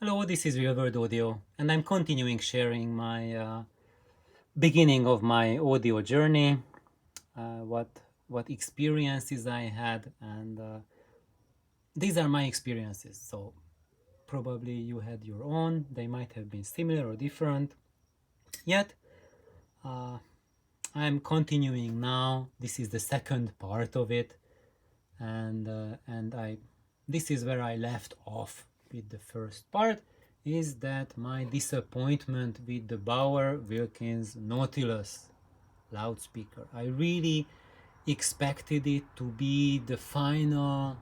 Hello, this is Real World Audio, and I'm continuing sharing my beginning of my audio journey, what experiences I had, and these are my experiences. So probably you had your own. They might have been similar or different. Yet I'm continuing now. This is the second part of it, and I this is where I left off with the first part, is that my disappointment with the Bauer Wilkins Nautilus loudspeaker. I really expected it to be the final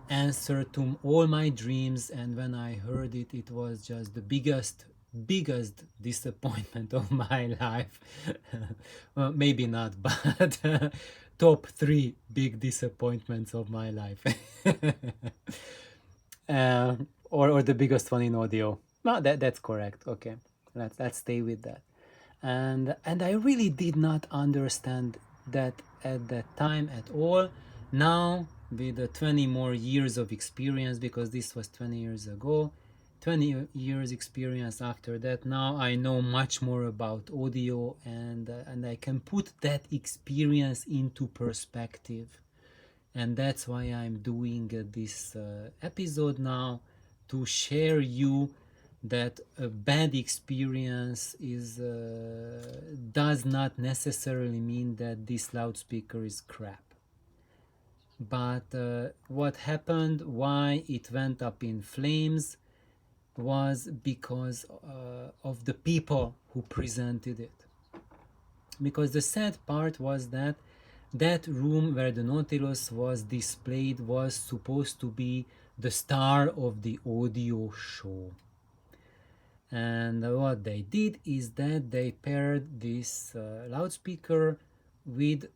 answer to all my dreams, and when I heard it, it was just the biggest disappointment of my life. Well, maybe not, but top three big disappointments of my life. uh, or the biggest one in audio. No, that's correct. Okay, let's stay with that. And I really did not understand that at that time at all. Now, with the 20 more years of experience, because this was 20 years ago, 20 years experience after that, now I know much more about audio, and I can put that experience into perspective. And that's why I'm doing this episode now, to share you that a bad experience is does not necessarily mean that this loudspeaker is crap. But what happened, why it went up in flames, was because of the people who presented it. Because the sad part was that that room where the Nautilus was displayed was supposed to be the star of the audio show. And what they did is that they paired this loudspeaker with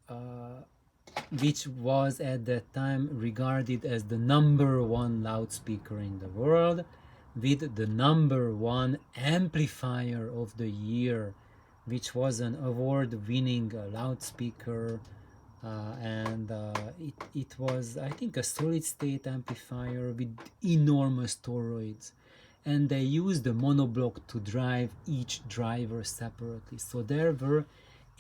which was at that time regarded as the number one loudspeaker in the world, with the number one amplifier of the year, which was an award-winning loudspeaker, and it was, I think, a solid-state amplifier with enormous toroids, and they used the monoblock to drive each driver separately. So there were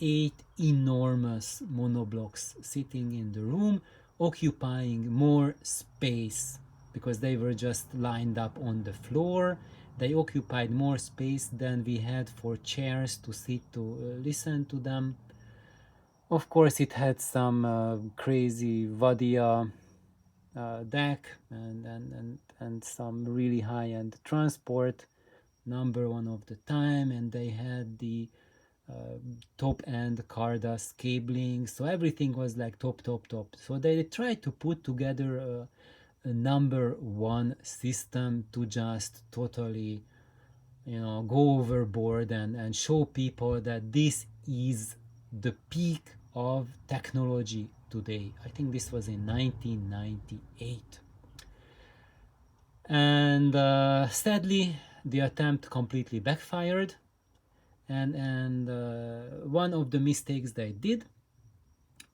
8 enormous monoblocks sitting in the room, occupying more space because they were just lined up on the floor. They occupied more space than we had for chairs to sit to listen to them. Of course, it had some crazy Vadia deck and some really high-end transport, number one of the time, and they had the top-end Cardass cabling, so everything was like top. So they tried to put together a number one system to just totally, go overboard and show people that this is the peak of technology today. I think this was in 1998. And sadly, the attempt completely backfired. And one of the mistakes they did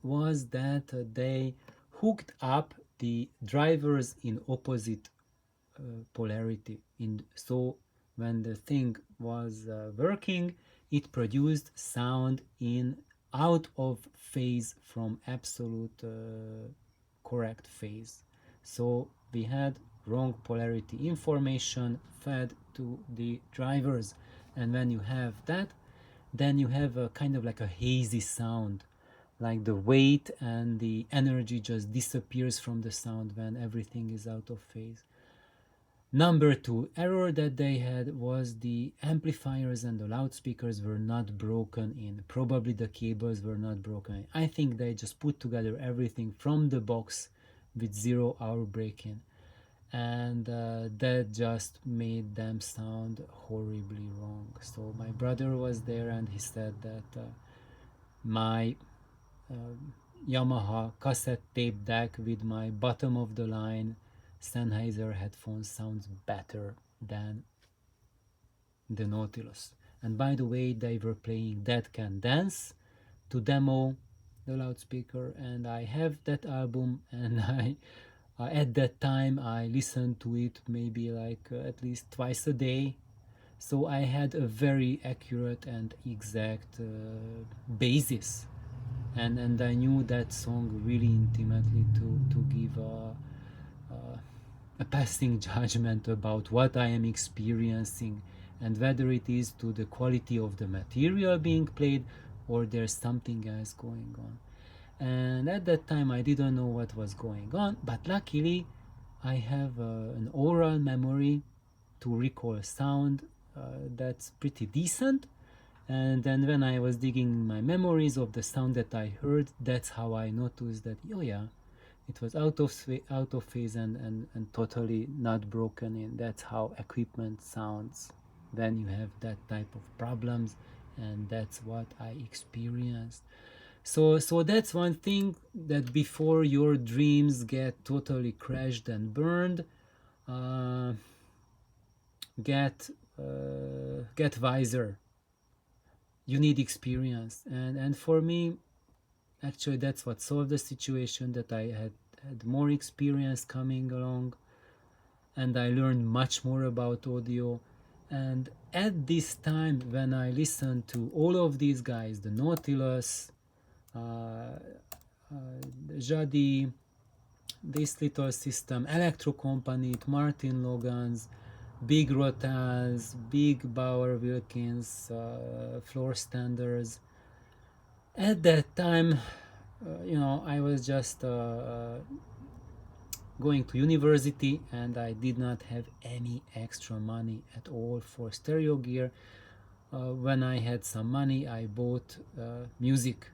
was that they hooked up the drivers in opposite polarity. So when the thing was working, it produced sound in out of phase from absolute correct phase. So we had wrong polarity information fed to the drivers, and when you have that, then you have a kind of like a hazy sound, like the weight and the energy just disappears from the sound when everything is out of phase. Number two error that they had was the amplifiers and the loudspeakers were not broken in. Probably the cables were not broken. I think they just put together everything from the box with 0 hour break-in, and that just made them sound horribly wrong. So my brother was there, and he said that my Yamaha cassette tape deck with my bottom of the line Sennheiser headphones sounds better than the Nautilus. And by the way, they were playing Dead Can Dance to demo the loudspeaker, and I have that album, and At that time, I listened to it maybe like at least twice a day. So I had a very accurate and exact basis, and I knew that song really intimately to give a passing judgment about what I am experiencing, and whether it is to the quality of the material being played or there's something else going on. And at that time I didn't know what was going on, but luckily I have an oral memory to recall sound that's pretty decent. And then when I was digging my memories of the sound that I heard, that's how I noticed that, oh yeah, it was out of phase and totally not broken in. That's how equipment sounds when you have that type of problems, and that's what I experienced. So that's one thing, that before your dreams get totally crashed and burned, uh, get wiser. You need experience, and for me, actually, that's what solved the situation. That I had more experience coming along, and I learned much more about audio. And at this time, when I listened to all of these guys, the Nautilus, uh, Jadi, this little system, Electro Company, Martin Logan's, big Rotals, big Bauer Wilkins, floor standards. At that time, I was just going to university, and I did not have any extra money at all for stereo gear. When I had some money, I bought music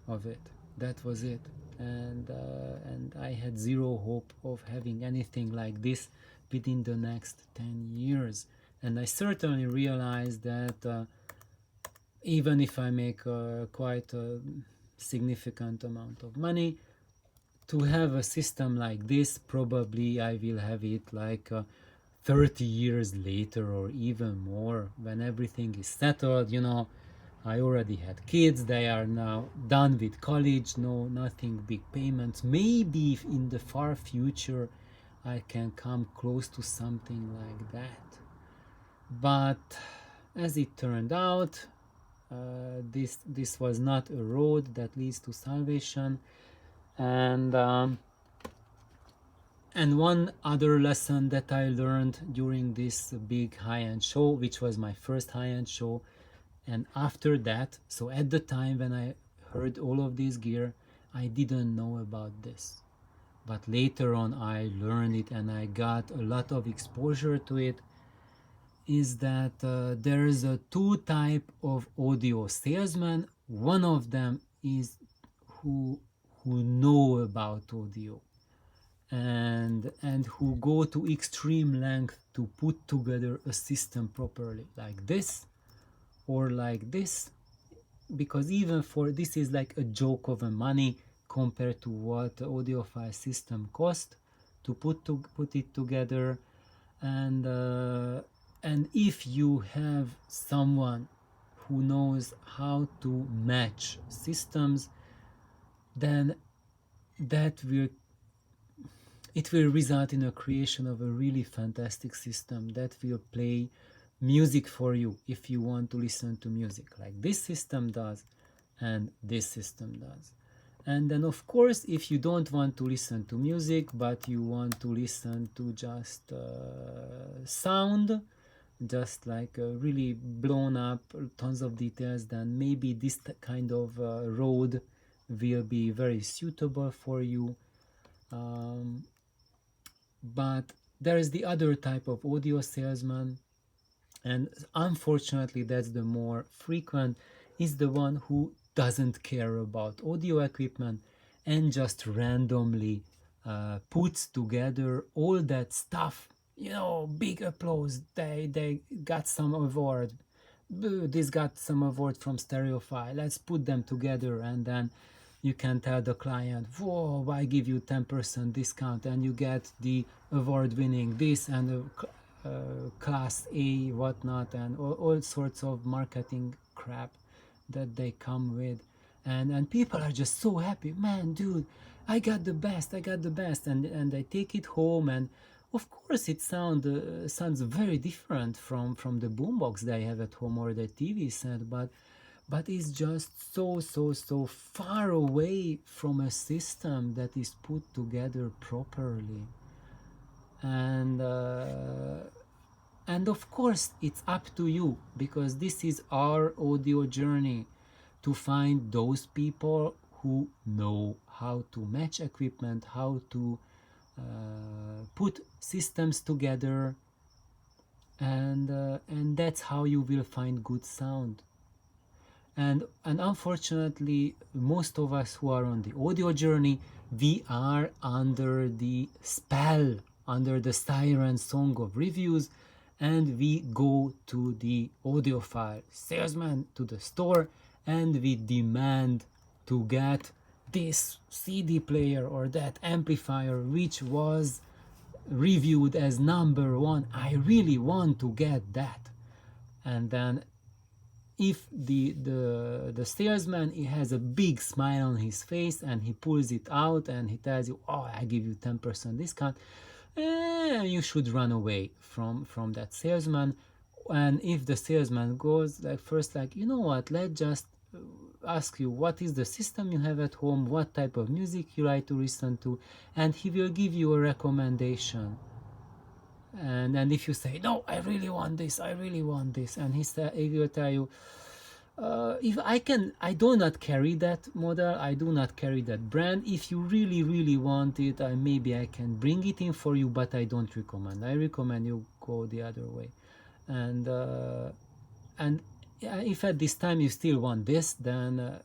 of it. That was it. And I had zero hope of having anything like this within the next 10 years. And I certainly realized that even if I make quite a significant amount of money, to have a system like this, probably I will have it like 30 years later or even more, when everything is settled. I already had kids, they are now done with college, no, nothing big payments. Maybe if in the far future I can come close to something like that. But as it turned out, this was not a road that leads to salvation. And one other lesson that I learned during this big high-end show, which was my first high-end show, and after that, so at the time when I heard all of this gear, I didn't know about this. But later on I learned it, and I got a lot of exposure to it, is that there is a two type of audio salesman. One of them is who know about audio, and who go to extreme length to put together a system properly, like this or like this, because even for this is like a joke of a money compared to what the audiophile system cost to put it together. And if you have someone who knows how to match systems, then that will it will result in a creation of a really fantastic system that will play music for you if you want to listen to music, like this system does and this system does. And then of course, if you don't want to listen to music but you want to listen to just sound, just like really blown up tons of details, then maybe this kind of road will be very suitable for you. But there is the other type of audio salesman, and unfortunately that's the more frequent, is the one who doesn't care about audio equipment and just randomly puts together all that stuff. Big applause, they got some award, this got some award from Stereophile, let's put them together. And then you can tell the client, whoa, I give you 10% discount and you get the award winning this and class A whatnot, and all sorts of marketing crap that they come with. And people are just so happy, man, dude, I got the best, I got the best, and I take it home, and of course it sounds very different from the boombox that I have at home or the TV set, but it's just so far away from a system that is put together properly, and of course it's up to you, because this is our audio journey, to find those people who know how to match equipment, how to put systems together, and that's how you will find good sound. And unfortunately, most of us who are on the audio journey, we are under the spell, under the siren song of reviews, and we go to the audiophile salesman, to the store, and we demand to get this CD player or that amplifier which was reviewed as number one. I really want to get that. And then if the salesman, he has a big smile on his face and he pulls it out and he tells you, oh, I give you 10% discount, you should run away from that salesman. And if the salesman goes like first, like, you know what, let's just ask you what is the system you have at home, what type of music you like to listen to, and he will give you a recommendation. And if you say, no, I really want this, I really want this, and he will tell you, if I do not carry that model, I do not carry that brand. If you really want it, maybe I can bring it in for you, but I don't recommend. I recommend you go the other way. And if at this time you still want this, then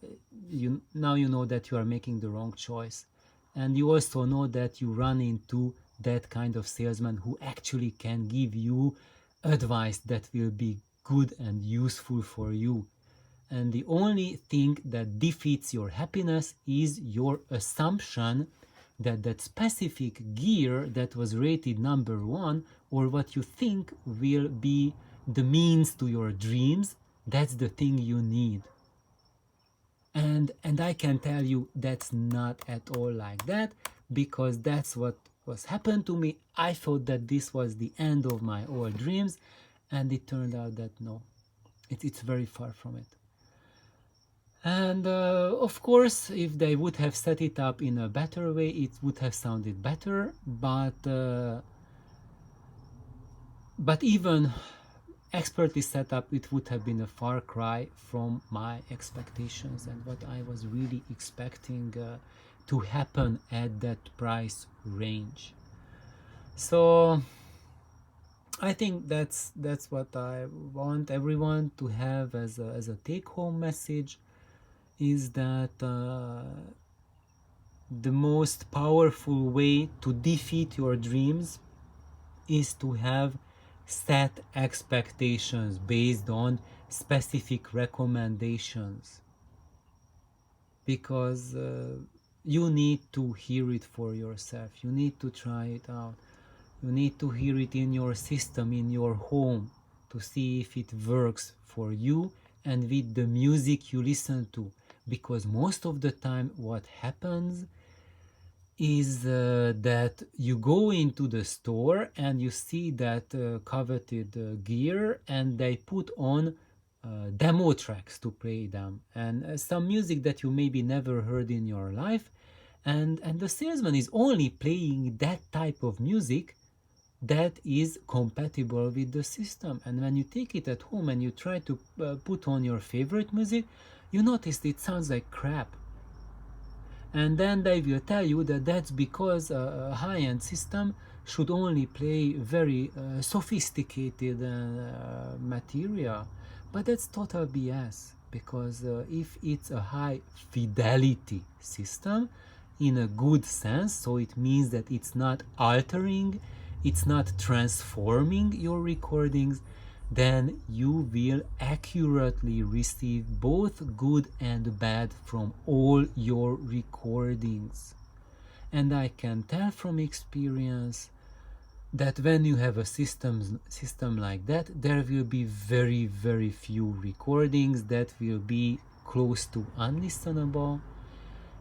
you know that you are making the wrong choice, and you also know that you run into that kind of salesman who actually can give you advice that will be good and useful for you. And the only thing that defeats your happiness is your assumption that that specific gear that was rated number one, or what you think will be the means to your dreams, that's the thing you need. And I can tell you that's not at all like that, because that's what was happened to me. I thought that this was the end of my old dreams, and it turned out that no, it's very far from it. And of course, if they would have set it up in a better way, it would have sounded better, but even expertly set up, it would have been a far cry from my expectations and what I was really expecting to happen at that price range. So I think that's what I want everyone to have as a take-home message, is that the most powerful way to defeat your dreams is to have set expectations based on specific recommendations, because you need to hear it for yourself, you need to try it out, you need to hear it in your system, in your home, to see if it works for you and with the music you listen to. Because most of the time what happens is that you go into the store and you see that coveted gear, and they put on demo tracks to play them, and some music that you maybe never heard in your life, and the salesman is only playing that type of music that is compatible with the system. And when you take it at home and you try to put on your favorite music, you notice it sounds like crap. And then they will tell you that that's because a high-end system should only play very sophisticated material. But that's total BS, because if it's a high-fidelity system, in a good sense, so it means that it's not altering, it's not transforming your recordings, then you will accurately receive both good and bad from all your recordings. And I can tell from experience that when you have a system like that, there will be very few recordings that will be close to unlistenable,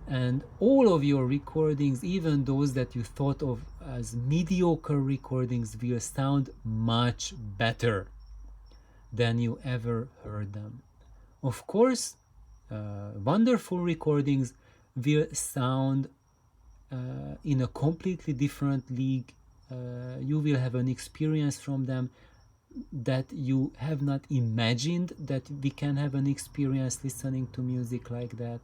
and all of your recordings, even those that you thought of as mediocre recordings, will sound much better than you ever heard them. Of course, wonderful recordings will sound in a completely different league. You will have an experience from them that you have not imagined that we can have an experience listening to music like that.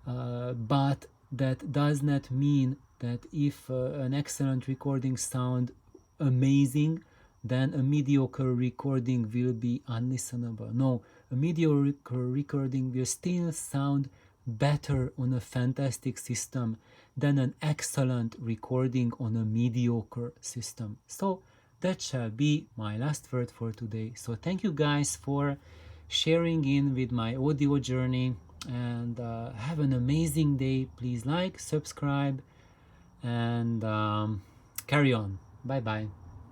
But that does not mean that if an excellent recording sound amazing, then a mediocre recording will be unlistenable. No, a mediocre recording will still sound better on a fantastic system than an excellent recording on a mediocre system. So that shall be my last word for today. So thank you guys for sharing in with my audio journey, and have an amazing day. Please like, subscribe, and carry on. Bye bye.